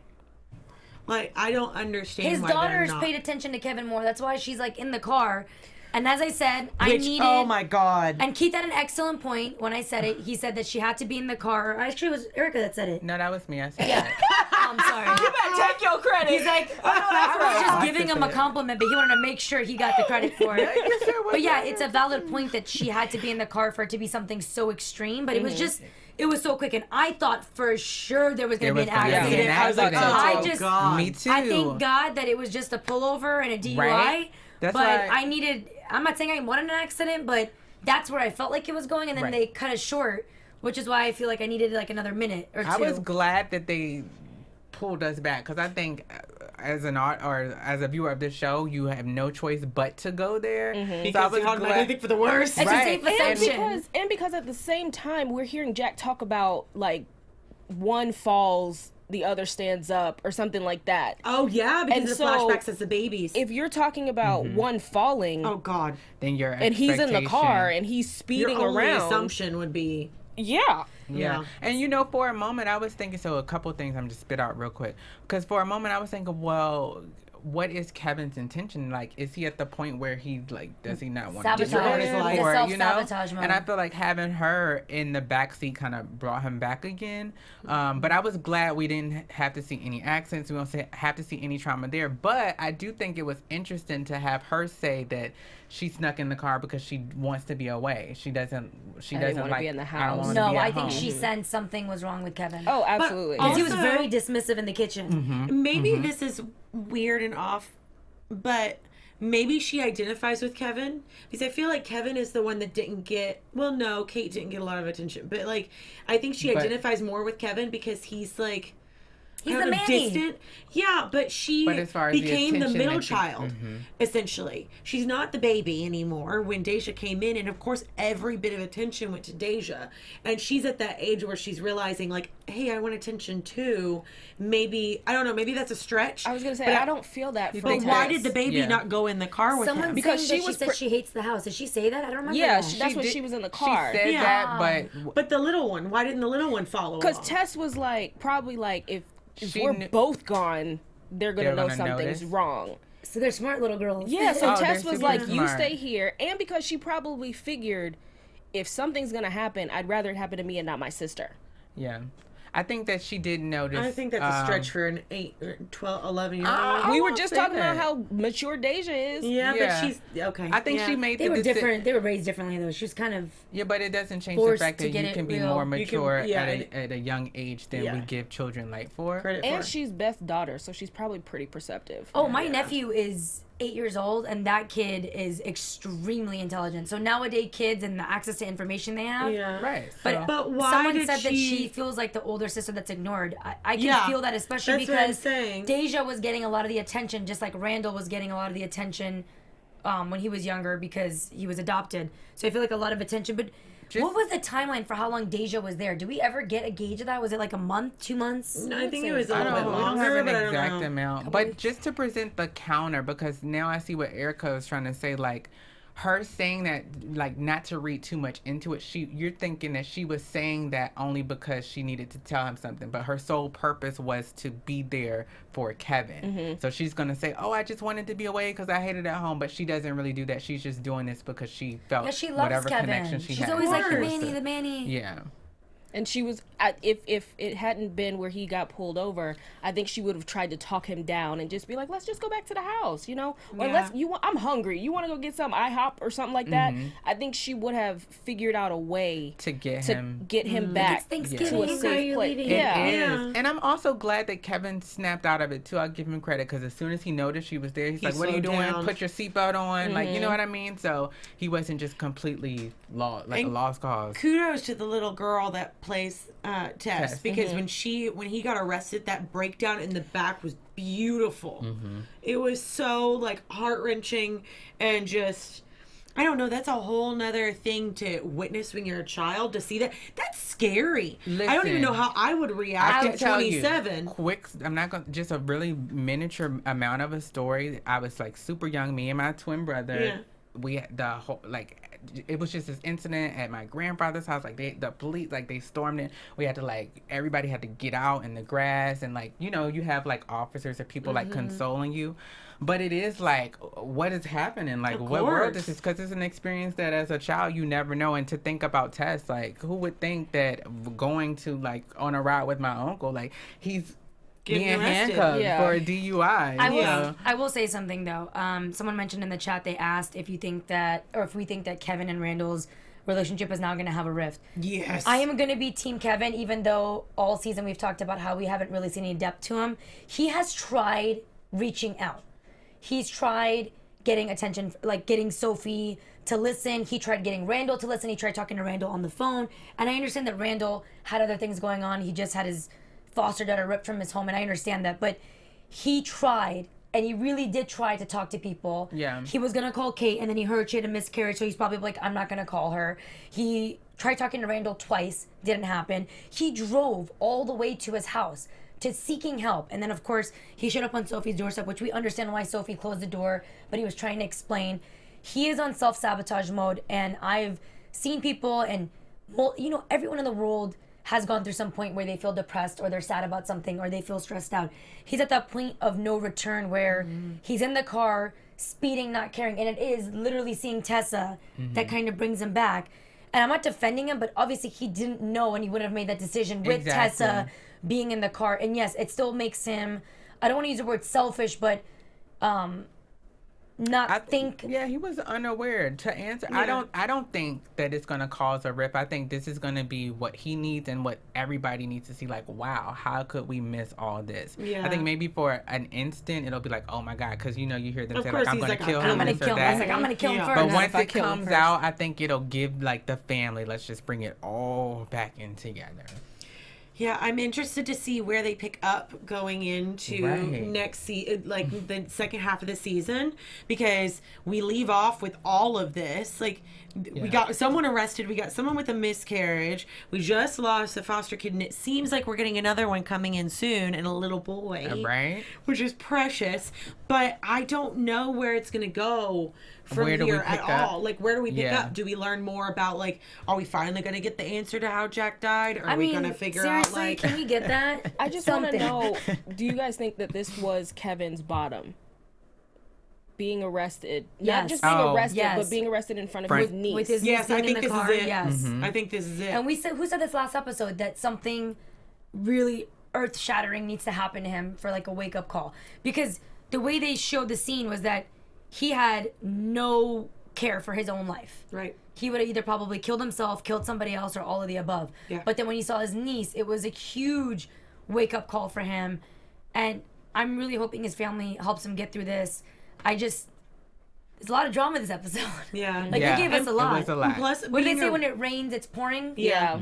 Like, I don't understand His why they're daughters not. paid attention to Kevin more. That's why she's like in the car. And as I said, I Which, needed. oh my God. And Keith had an excellent point when I said it. He said that she had to be in the car. Actually, it was Erica that said it. No, that was me. I said Yeah. that. I'm sorry. Take your credit. He's like, I was just I giving said him a it. compliment, but he wanted to make sure he got the credit for it. You said what But yeah, that it's a valid point that she had to be in the car for it to be something so extreme. But it was just, it was so quick, and I thought for sure there was going to be an was gonna be accident. an I was like, accident. oh, I just- God. Me too. I thank God that it was just a pullover and a DUI. Right? That's but why- I needed. I'm not saying I wanted an accident, but that's where I felt like it was going, and then Right. they cut it short, which is why I feel like I needed like another minute or two. I was glad that they pulled us back, because I think as an art or as a viewer of this show, you have no choice but to go there. So I Because was you automatically glad. think for the worst. It's a Right. safe assumption. And because at the same time we're hearing Jack talk about like one falls, the other stands up, or something like that. Oh, yeah, because And the so, flashbacks as the babies. If you're talking about one falling, oh, God. Then your and he's in the car expectation- and he's speeding Your only around, assumption would be... yeah. Yeah. And you know, for a moment I was thinking, so a couple things I'm just spit out real quick. Because for a moment I was thinking, well, what is Kevin's intention? Like, is he at the point where he, like, does he not want to Sabotage. destroy His him? life. Or, It's you know? self-sabotage mode. And I feel like having her in the backseat kind of brought him back again. But I was glad we didn't have to see any accents. We don't have to see any trauma there. But I do think it was interesting to have her say that she snuck in the car because she wants to be away. She doesn't wanna like be in the I don't house. wanna No, be at I think home. she sensed something was wrong with Kevin. Oh, absolutely. Because he was Also- very dismissive in the kitchen. Maybe this is weird and off, but maybe she identifies with Kevin, because I feel like Kevin is the one that didn't get, well, no, Kate didn't get a lot of attention, but like I think she But- identifies more with Kevin because he's like, He's kind the of Manny. distant. Yeah, but she But as far as the became the attention middle that she- child, essentially. She's not the baby anymore when Deja came in, and of course every bit of attention went to Deja. And she's at that age where she's realizing, like, hey, I want attention too. Maybe, I don't know, maybe that's a stretch. I was gonna say, but I don't feel that from But why Tess. did the baby Yeah. not go in the car with Someone him? Because because she she was said she hates the house. Did she say that? I don't remember. Yeah, that. that's when did- she was in the car. She said Yeah. that, but But the little one, why didn't the little one follow Because along? Tess was like, probably like, if She we're knew- both gone, they're gonna They're know gonna something's notice. wrong. So they're smart little girls. Yeah, so Oh, Tess they're was super like, you smart. stay here. And because she probably figured if something's gonna happen, I'd rather it happen to me and not my sister. yeah. I think that she did notice. I think that's a stretch for an 8, 12, 11-year-old. We were won't just say talking that. about how mature Deja is. Yeah, Yeah. but she's okay. I think she made They the were deci- different. They were raised differently, though. She was kind of. Yeah, but it doesn't change the forced fact to that get you it can be real. more You mature can- yeah, at a young age than we give children light for. credit for And it. she's Beth's daughter, so she's probably pretty perceptive. Oh, my nephew is 8 years old, and that kid is extremely intelligent. So nowadays, kids and the access to information they have. Yeah. Right. But why Someone did said that she she feels like the older sister that's ignored. I can Yeah, feel that, especially that's what I'm because saying. Deja was getting a lot of the attention, just like Randall was getting a lot of the attention when he was younger because he was adopted. So I feel like a lot of attention. But what was the timeline for how long Deja was there? Do we ever get a gauge of that? Was it like a month, 2 months? No, I think it was a I little bit don't, we don't longer, have an but I don't exact know. amount. But just to present the counter, because now I see what Erica was trying to say, like her saying that, like, not to read too much into it. You're thinking that she was saying that only because she needed to tell him something, but her sole purpose was to be there for Kevin. So she's gonna say, "Oh, I just wanted to be away because I hated it at home," but she doesn't really do that. She's just doing this because she felt Yeah, she loves whatever Kevin. connection she She's had. always like the course. Manny, the Manny. Yeah. And she was, if it hadn't been where he got pulled over, I think she would have tried to talk him down and just be like, let's just go back to the house, you know? Or Yeah. I'm hungry. You want to go get some IHOP or something like that? I think she would have figured out a way To get to him. get him back It's Thanksgiving. to a Why are safe you place. leaving? Yeah. It is. Yeah. And I'm also glad that Kevin snapped out of it too. I'll give him credit because as soon as he noticed she was there, he's like, "What are you slowed doing? down. Put your seatbelt on." Like, you know what I mean? So he wasn't just completely lost, like a And lost cause. Kudos to the little girl that plays Tess, because when he got arrested, that breakdown in the back was beautiful. It was so like heart-wrenching and just, I don't know, that's a whole nother thing to witness when you're a child, to see that. That's scary. I don't even Listen, know how I would I react can at tell 27. you, quick. I'm not gonna just a really miniature amount of a story. I was like super young. Me and my twin brother. Yeah. We had the whole it was just this incident at my grandfather's house. Like the police, like they stormed it. We had to everybody had to get out in the grass and you have like officers or people like consoling you. But it is like, what is happening? Like, what world course. this is? Because it's an experience that as a child you never know. And to think about Tess, like, who would think that going to on a ride with my uncle, like he's Getting being arrested. handcuffed Yeah. for a DUI. I will say something though. Someone mentioned in the chat, they asked if we think that Kevin and Randall's relationship is now going to have a rift. Yes. I am going to be Team Kevin, even though all season we've talked about how we haven't really seen any depth to him. He has tried reaching out. He's tried getting attention, like getting Sophie to listen. He tried getting Randall to listen. He tried talking to Randall on the phone. And I understand that Randall had other things going on. He just had his foster daughter ripped from his home, and I understand that. But he tried, and he really did try to talk to people. Yeah. He was going to call Kate, and then he heard she had a miscarriage, so he's probably like, I'm not going to call her. He tried talking to Randall twice. Didn't happen. He drove all the way to his house to seeking help. And then, of course, he showed up on Sophie's doorstep, which we understand why Sophie closed the door, but he was trying to explain. He is on self-sabotage mode, and I've seen people, and, everyone in the world has gone through some point where they feel depressed or they're sad about something or they feel stressed out. He's at that point of no return where he's in the car, speeding, not caring, and it is literally seeing Tessa that kind of brings him back. And I'm not defending him, but obviously he didn't know, and he would have made that decision with Exactly. Tessa being in the car. And yes, it still makes him, I don't want to use the word selfish, but Yeah, he was unaware to answer. Yeah. I don't think that it's gonna cause a rip. I think this is gonna be what he needs and what everybody needs to see. Like, wow, how could we miss all this? Yeah. I think maybe for an instant it'll be like, oh my god, because you hear them Of say course, like, I'm he's gonna like, kill I'm him, gonna this kill or him. I was that. like, I'm gonna kill him Yeah. first. But Not once if I it kill him comes first. out, I think it'll give like the family, let's just bring it all back in together. Yeah, I'm interested to see where they pick up going into Right. next the second half of the season, because we leave off with all of this. Like, we got someone arrested, we got someone with a miscarriage, we just lost a foster kid, and it seems like we're getting another one coming in soon, and a little boy, Right? which is precious. But I don't know where it's gonna go from Where do we here at pick up? all. Like, where do we pick Yeah. up? Do we learn more about, like, are we finally gonna get the answer to how Jack died? Or are we gonna figure out, seriously, like, can we get that? I just want to Something. know, do you guys think that this was Kevin's bottom? Being arrested. Yes. Not just being Oh. arrested, Yes. but being arrested in front of Right. his niece. With his Yes, niece I being think in the this car. is it. Yes. Mm-hmm. I think this is it. And who said this last episode that something really earth-shattering needs to happen to him for like a wake-up call. Because the way they showed the scene was that he had no care for his own life. Right. He would have either probably killed himself, killed somebody else, or all of the above. Yeah. But then when he saw his niece, it was a huge wake-up call for him. And I'm really hoping his family helps him get through this. There's a lot of drama this episode. Yeah. Like, they gave us a lot. It was a lot. Plus, What do they being say a- when it rains, it's pouring? Yeah.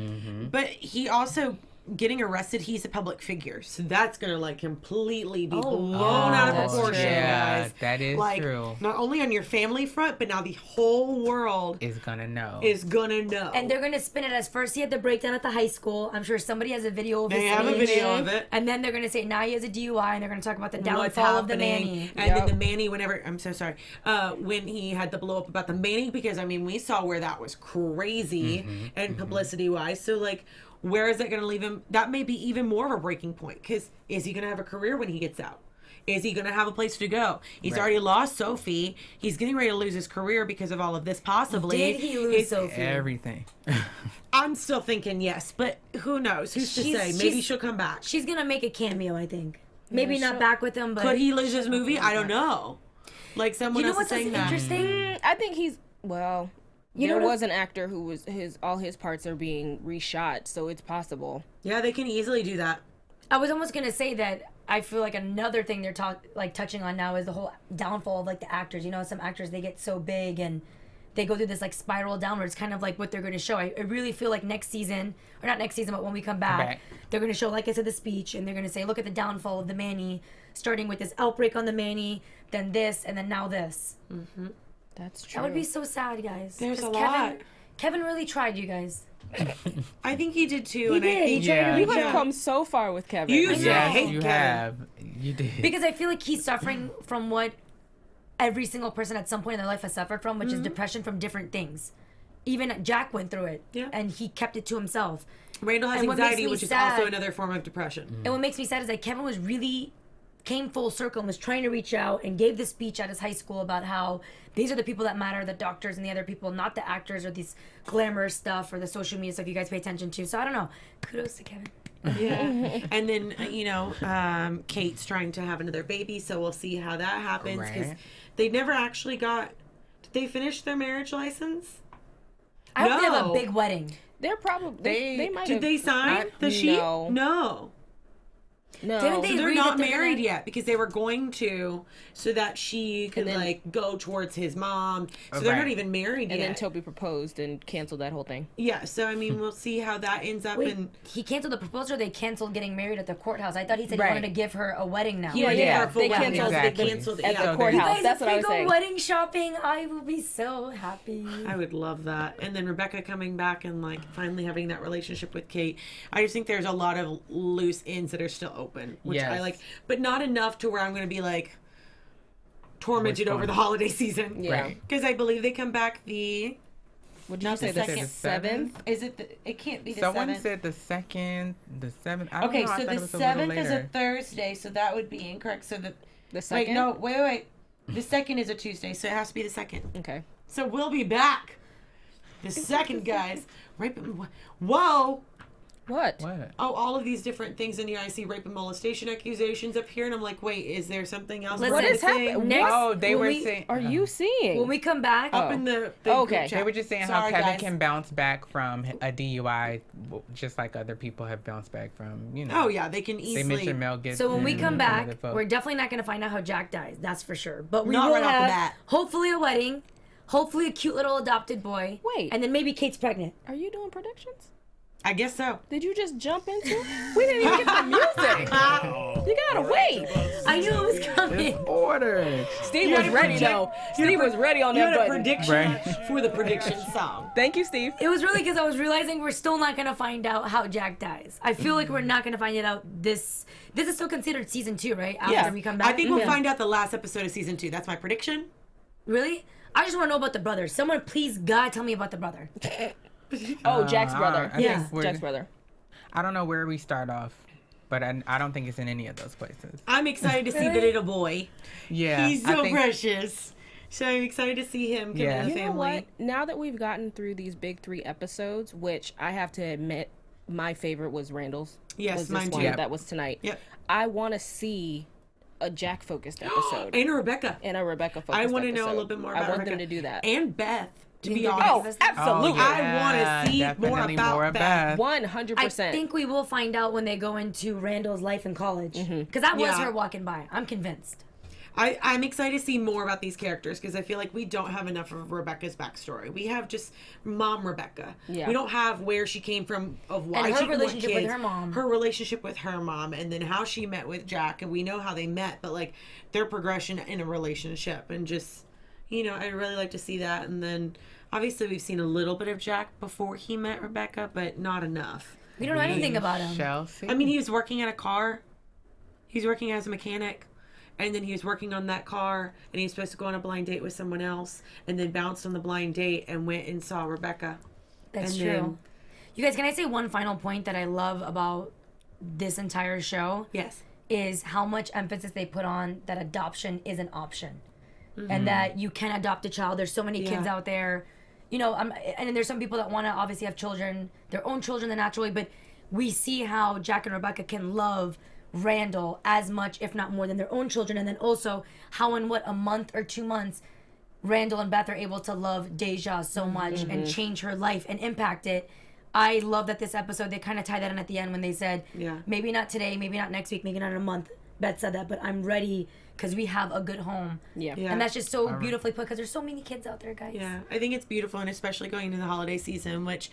But he also getting arrested. He's a public figure, so that's gonna like completely be blown out of that's proportion, true. Yeah, guys. that is like, true. Not only on your family front, but now the whole world Is gonna know. is gonna know. And they're going to spin it as first he had the breakdown at the high school. I'm sure somebody has a video of they his have a speech. video of it. And then they're going to say now he has a DUI, and they're going to talk about the What's downfall of the happening. Manny. And then Yep. the Manny, whenever, I'm so sorry, when he had the blow up about the Manny, because I mean, we saw where that was crazy and publicity wise. So, like, where is that going to leave him? That may be even more of a breaking point, because is he going to have a career when he gets out? Is he going to have a place to go? He's Right. already lost Sophie. He's getting ready to lose his career because of all of this, possibly. Did he lose Sophie? Everything. I'm still thinking yes, but who knows? Who's to say? Maybe she'll come back. She's going to make a cameo, I think. Maybe Yeah, not she'll- back with him, but... Could he lose his movie? I don't know. Like someone You know else is what's saying that. interesting? I think he's well. You There know what- was an actor who was all his parts are being reshot, so it's possible. Yeah, they can easily do that. I was almost going to say that I feel like another thing they're touching on now is the whole downfall of like the actors. You know, some actors, they get so big and they go through this like spiral downwards, kind of like what they're going to show. I really feel like next season, or not next season, but when we come back. They're going to show, like I said, the speech, and they're going to say, look at the downfall of the Manny, starting with this outbreak on the Manny, then this, and then now this. That's true. That would be so sad, guys. There's 'Cause a lot. Kevin really tried, you guys. I think he did too. He and I did. He think tried to Yeah. You reach have out. come so far with Kevin. You I used know. to Yes, hate you Kevin. have. You did. Because I feel like he's suffering from what every single person at some point in their life has suffered from, which is depression from different things. Even Jack went through it, Yeah. and he kept it to himself. Randall has And what makes anxiety, me which is sad- also another form of depression. And what makes me sad is that Kevin was really came full circle and was trying to reach out and gave the speech at his high school about how these are the people that matter, the doctors and the other people, not the actors or this glamorous stuff or the social media stuff you guys pay attention to. So I don't know. Kudos to Kevin. Yeah. And then, Kate's trying to have another baby, so we'll see how that happens. Because Right. they never actually got. Did they finish their marriage license? I hope they have a No. big wedding. They're probably they might Did have. they sign the sheet? no. No. No. Didn't they So they're agree not that they're married gonna- yet because they were going to, so that she could And then- like go towards his mom. So they're not Right. even married And then yet. Toby proposed and canceled that whole thing. Yeah. So I mean, we'll see how that ends up. Wait, And he canceled the proposal or they canceled getting married at the courthouse? I thought he said Right. he wanted to give her a wedding now. yeah, yeah. our full They wedding. canceled- They Exactly. canceled it. At Yeah. the You courthouse. guys, That's if what I we was go saying. wedding shopping, I will be so happy. I would love that. And then Rebecca coming back and like finally having that relationship with Kate. I just think there's a lot of loose ends that are still open, which I Yes. like, but not enough to where I'm going to be like tormented What's over the going on? holiday season. Yeah. Right. Because I believe they come back the. Would you Not say the the second. seventh? Is it? It can't be the Someone 7th. said the 7th. I don't Okay, know. I so thought the it was a little 7th is a later. Thursday, so that would be incorrect. So the The second? wait, no, wait. The 2nd is a Tuesday, so it has to be the 2nd. Okay. So we'll be back. The 2nd, guys. Rape. Whoa. What? What? Oh, all of these different things in here. I see rape and molestation accusations up here, and I'm like, wait, is there something else? Listen, What is happening? happening? Next, Oh, they when were we- saying. Are you seeing? When we come back, Up in the Okay. group They chat. were just saying Sorry, how Kevin guys. can bounce back from a DUI, just like other people have bounced back from. Oh yeah, they can They easily. mentioned Mel Gibson. so when we come and back, other folks. we're definitely not going to find out how Jack dies. That's for sure. But we Not will right off the have bat. hopefully a wedding, hopefully a cute little adopted boy. Wait. And then maybe Kate's pregnant. Are you doing predictions? I guess so. Did you just jump into? We didn't even get the music. You gotta wait. I knew it was coming. Order. Steve You was had a ready predict- though. you had Steve a was ready on You that had a button. prediction Right. for the prediction song. Thank you, Steve. It was really because I was realizing we're still not going to find out how Jack dies. I feel like we're not going to find it out this is still considered season 2, right? After Yeah, we come back. I think we'll Yeah. find out the last episode of season 2. That's my prediction. Really? I just want to know about the brother. Someone please, God, tell me about the brother. Oh, Jack's brother. I think Yeah. we're- Jack's brother. I don't know where we start off, but I don't think it's in any of those places. I'm excited to see the little boy. Yeah, He's I so think- precious. So I'm excited to see him come Yeah. in You the know what? family. Now that we've gotten through these big 3 episodes, which I have to admit, my favorite was Randall's. Yes, was this mine too. one Yep. that was tonight. Yep. I want to see a Jack focused episode And Rebecca. and a Rebecca focused. I want to know a episode. little bit more about I want Rebecca. them to do that. And Beth. To be Think honest. they're Oh, gonna give us absolutely. I want to see more definitely about more of Beth. 100%. I think we will find out when they go into Randall's life in college. Because that was Yeah. her walking by. I'm convinced. I'm excited to see more about these characters because I feel like we don't have enough of Rebecca's backstory. We have just Mom Rebecca. Yeah. We don't have where she came from, of why And her she want relationship with kids, her mom. her relationship with her mom, and then how she met with Jack. And we know how they met, but like their progression in a relationship, and just I'd really like to see that. And then obviously we've seen a little bit of Jack before he met Rebecca, but not enough. We don't know anything about him. Shall see. I mean, he was working at a car. He's working as a mechanic. And then he was working on that car, and he was supposed to go on a blind date with someone else, and then bounced on the blind date and went and saw Rebecca. That's And true. then- You guys, can I say one final point that I love about this entire show? Yes. Is how much emphasis they put on that adoption is an option. And that you can adopt a child. There's so many kids Yeah. out there. And there's some people that want to obviously have children, their own children the natural way, but we see how Jack and Rebecca can love Randall as much, if not more, than their own children. And then also how in a month or 2 months, Randall and Beth are able to love Deja so much and change her life and impact it. I love that this episode, they kind of tie that in at the end when they said, Yeah. maybe not today, maybe not next week, maybe not in a month. Beth said that, but I'm ready because we have a good home. Yeah. Yeah. And that's just so beautifully put because there's so many kids out there, guys. Yeah, I think it's beautiful, and especially going into the holiday season, which,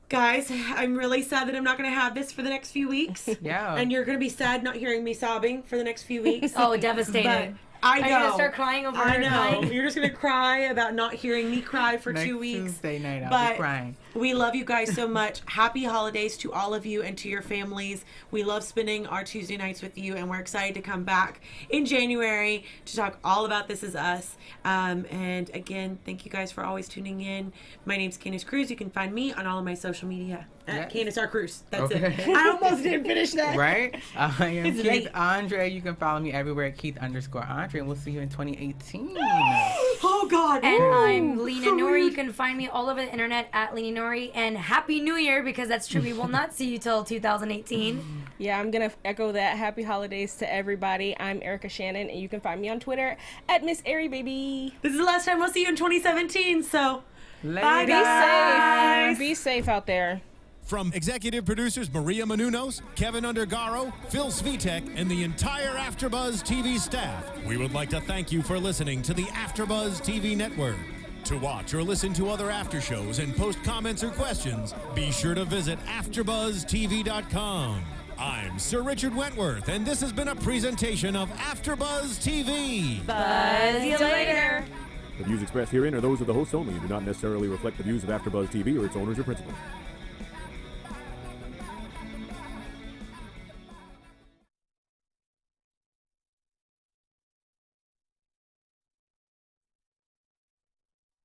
guys, I'm really sad that I'm not going to have this for the next few weeks. Yeah. And you're going to be sad not hearing me sobbing for the next few weeks. Oh, devastated. But I know. Are you gonna start crying over I her know. crying? You're just going to cry about not hearing me cry for Next 2 weeks. Tuesday night, I'll But be crying. we love you guys so much. Happy holidays to all of you and to your families. We love spending our Tuesday nights with you, and we're excited to come back in January to talk all about This Is Us. And again, thank you guys for always tuning in. My name's Candice Cruz. You can find me on all of my social media at Yes. Candice R. Cruz. That's Okay. it. I almost didn't finish that. Right? I am It's Keith late. Andre. You can follow me everywhere at Keith_Andre, and we'll see you in 2018. Oh, God. And Woo. I'm Lina So Noory. weird. You can find me all over the internet at Lina Noory. And Happy New Year, because that's true. We will not see you till 2018. Yeah, I'm going to echo that. Happy holidays to everybody. I'm Erica Shannon, and you can find me on Twitter at Miss Airy Baby. This is the last time we'll see you in 2017, so bye, Later. guys. Be safe out there. From executive producers Maria Menounos, Kevin Undergaro, Phil Svitek, and the entire AfterBuzz TV staff, we would like to thank you for listening to the AfterBuzz TV network. To watch or listen to other after shows and post comments or questions, be sure to visit AfterBuzzTV.com. I'm Sir Richard Wentworth, and this has been a presentation of AfterBuzz TV. Buzz you later. The views expressed herein are those of the hosts only and do not necessarily reflect the views of AfterBuzz TV or its owners or principals.